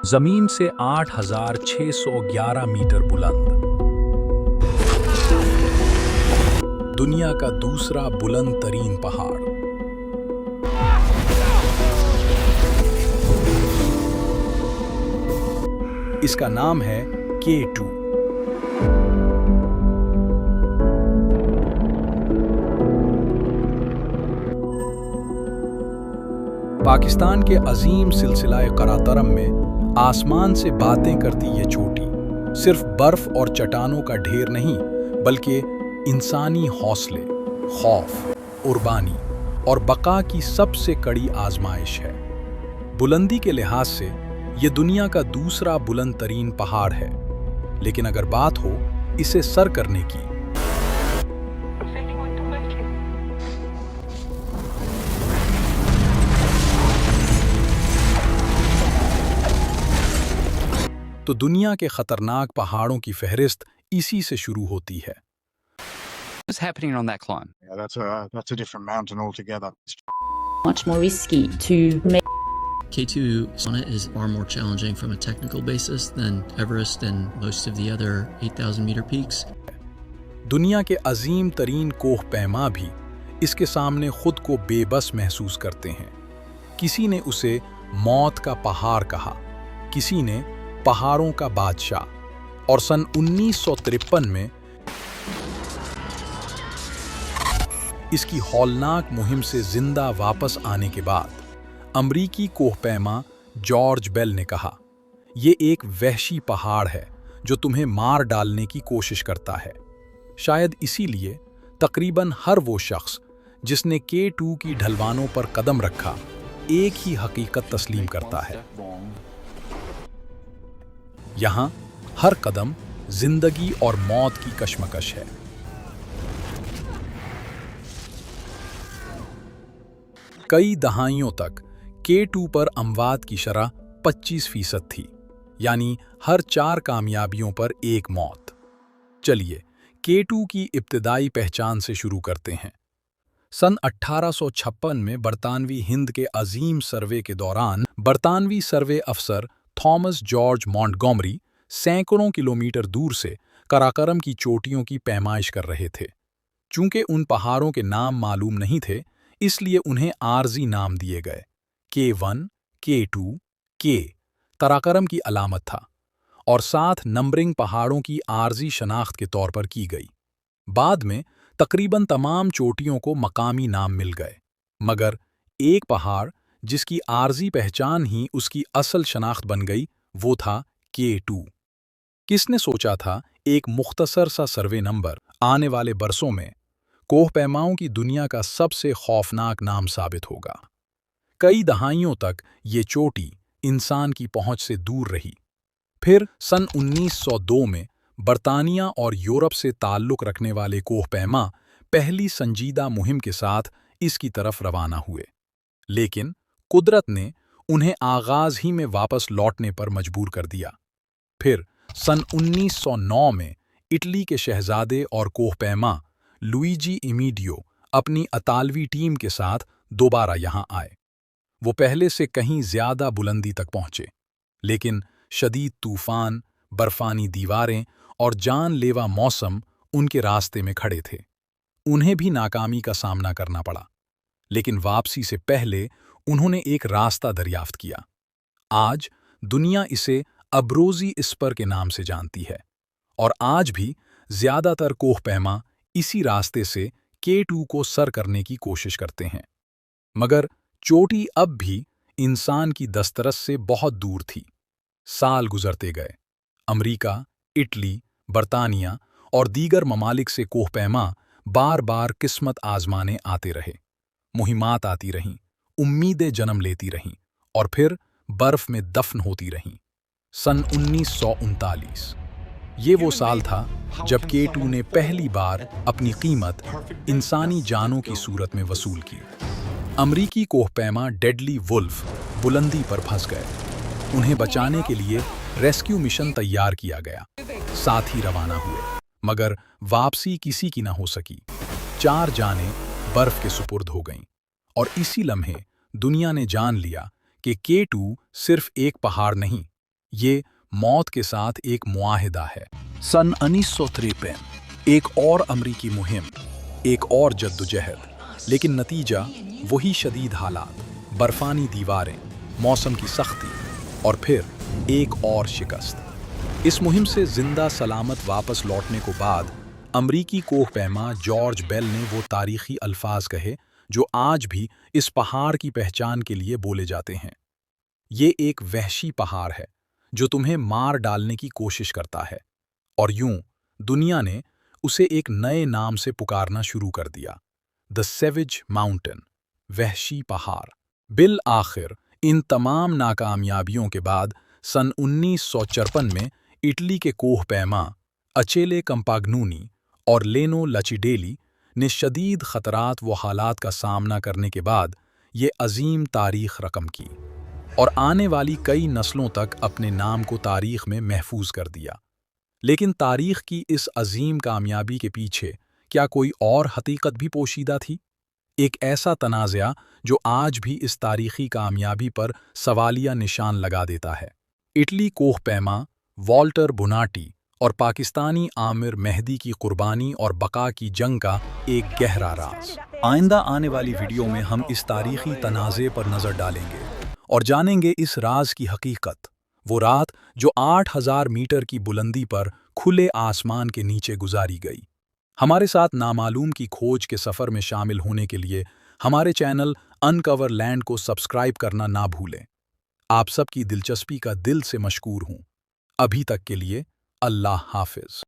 जमीन से 8,611 मीटर बुलंद, दुनिया का दूसरा बुलंद तरीन पहाड़। इसका नाम है K2। पाकिस्तान के अजीम सिलसिला करातरम में आसमान से बातें करती ये चोटी सिर्फ बर्फ और चट्टानों का ढेर नहीं, बल्कि इंसानी हौसले, खौफ, कुर्बानी और बका की सबसे कड़ी आजमाइश है। बुलंदी के लिहाज से ये दुनिया का दूसरा बुलंद तरीन पहाड़ है, लेकिन अगर बात हो इसे सर करने की, तो दुनिया के खतरनाक पहाड़ों की फहरिस्त इसी से शुरू होती है। What's happening on that climb? Yeah, that's a different mountain altogether. Much more risky to make. K2 summit is far more challenging from a technical basis than Everest and most of the other 8,000 meter peaks. दुनिया के अजीम तरीन कोह पैमा भी इसके सामने खुद को बेबस महसूस करते हैं। किसी ने उसे मौत का पहाड़ कहा, किसी ने पहाड़ों का बादशाह, और सन 1953 में इसकी हौलनाक मुहिम से जिंदा वापस आने के बाद अमरीकी कोहपैमा जॉर्ज बेल ने कहा, ये एक वहशी पहाड़ है जो तुम्हें मार डालने की कोशिश करता है। शायद इसीलिए तकरीबन हर वो शख्स जिसने K2 की ढलवानों पर कदम रखा एक ही हकीकत तस्लीम करता है, यहाँ हर कदम जिंदगी और मौत की कशमकश है। कई दहाइयों तक K2 पर अमवात की शरह 25% थी, यानी हर 4 कामयाबियों पर एक मौत। चलिए K2 की इब्तिदाई पहचान से शुरू करते हैं। सन 1856 में बरतानवी हिंद के अजीम सर्वे के दौरान बरतानवी सर्वे अफसर थॉमस जॉर्ज मॉन्टगोमरी सैकड़ों किलोमीटर दूर से कराकरम की चोटियों की पैमाइश कर रहे थे। चूंकि उन पहाड़ों के नाम मालूम नहीं थे, इसलिए उन्हें आर्जी नाम दिए गए। K1, K2, K कराकरम की अलामत था और साथ नंबरिंग पहाड़ों की आर्जी शनाख्त के तौर पर की गई। बाद में तकरीबन तमाम चोटियों को मकामी नाम मिल गए, मगर एक पहाड़ जिसकी आर्जी पहचान ही उसकी असल शनाख्त बन गई, वो था K2। किसने सोचा था एक मुख्तसर सा सर्वे नंबर आने वाले बरसों में कोहपैमाओं की दुनिया का सबसे खौफनाक नाम साबित होगा। कई दहाइयों तक ये चोटी इंसान की पहुंच से दूर रही। फिर सन 1902 में बरतानिया और यूरोप से ताल्लुक़ रखने वाले कोहपैमा पहली संजीदा मुहिम के साथ इसकी तरफ रवाना हुए, लेकिन कुदरत ने उन्हें आगाज ही में वापस लौटने पर मजबूर कर दिया। फिर सन 1909 में इटली के शहजादे और कोहपैमा लुइजी इमीडियो अपनी अतालवी टीम के साथ दोबारा यहाँ आए। वो पहले से कहीं ज्यादा बुलंदी तक पहुंचे, लेकिन शदीद तूफान, बर्फानी दीवारें और जानलेवा मौसम उनके रास्ते में खड़े थे। उन्हें भी नाकामी का सामना करना पड़ा, लेकिन वापसी से पहले उन्होंने एक रास्ता दरियाफ्त किया। आज दुनिया इसे अब्रोज़ी इस्पर के नाम से जानती है, और आज भी ज्यादातर कोहपैमा इसी रास्ते से K2 को सर करने की कोशिश करते हैं। मगर चोटी अब भी इंसान की दस्तरस से बहुत दूर थी। साल गुजरते गए, अमरीका, इटली, बरतानिया और दीगर ममालिक से कोहपैमा बार बार किस्मत आजमाने आते रहे। मुहिमात आती रहीं, उम्मीदें जन्म लेती रहीं और फिर बर्फ में दफन होती रहीं। सन 1939 ये वो साल था जब K2 ने पहली बार अपनी कीमत इंसानी जानों की सूरत में वसूल की। अमरीकी कोहपैमा डेडली वुल्फ बुलंदी पर फंस गए। उन्हें बचाने के लिए रेस्क्यू मिशन तैयार किया गया। साथ ही रवाना हुए, मगर वापसी किसी की ना हो सकी। 4 जानें बर्फ के सुपुर्द हो गईं और इसी लम्हे दुनिया ने जान लिया کہ K2 صرف ایک پہاڑ نہیں، یہ موت کے ساتھ ایک معاہدہ ہے۔ سن 1953 ایک اور امریکی مہم، ایک اور جدوجہد، لیکن نتیجہ وہی شدید حالات، برفانی دیواریں، موسم کی سختی اور پھر ایک اور شکست۔ اس مہم سے زندہ سلامت واپس لوٹنے کو بعد امریکی کوہ پیما جارج بیل نے وہ تاریخی الفاظ کہے جو آج بھی اس پہاڑ کی پہچان کے لیے بولے جاتے ہیں۔ یہ ایک وحشی پہاڑ ہے جو تمہیں مار ڈالنے کی کوشش کرتا ہے، اور یوں دنیا نے اسے ایک نئے نام سے پکارنا شروع کر دیا، دی سیویج ماؤنٹین، وحشی پہاڑ۔ بالآخر ان تمام ناکامیابیوں کے بعد سن 1954 میں اٹلی کے کوہ پیما اچیلے کمپاگنونی اور لینو لچیڈیلی نے شدید خطرات و حالات کا سامنا کرنے کے بعد یہ عظیم تاریخ رقم کی اور آنے والی کئی نسلوں تک اپنے نام کو تاریخ میں محفوظ کر دیا۔ لیکن تاریخ کی اس عظیم کامیابی کے پیچھے کیا کوئی اور حقیقت بھی پوشیدہ تھی؟ ایک ایسا تنازعہ جو آج بھی اس تاریخی کامیابی پر سوالیہ نشان لگا دیتا ہے۔ اٹلی کوہ پیما، والٹر بوناٹی اور پاکستانی عامر مہدی کی قربانی اور بقا کی جنگ کا ایک گہرا راز۔ آئندہ آنے والی ویڈیو میں ہم اس تاریخی تنازع پر نظر ڈالیں گے اور جانیں گے اس راز کی حقیقت، وہ رات جو 8000 میٹر کی بلندی پر کھلے آسمان کے نیچے گزاری گئی۔ ہمارے ساتھ نامعلوم کی کھوج کے سفر میں شامل ہونے کے لیے ہمارے چینل انکور لینڈ کو سبسکرائب کرنا نہ بھولیں۔ آپ سب کی دلچسپی کا دل سے مشکور ہوں۔ ابھی تک کے لیے اللہ حافظ۔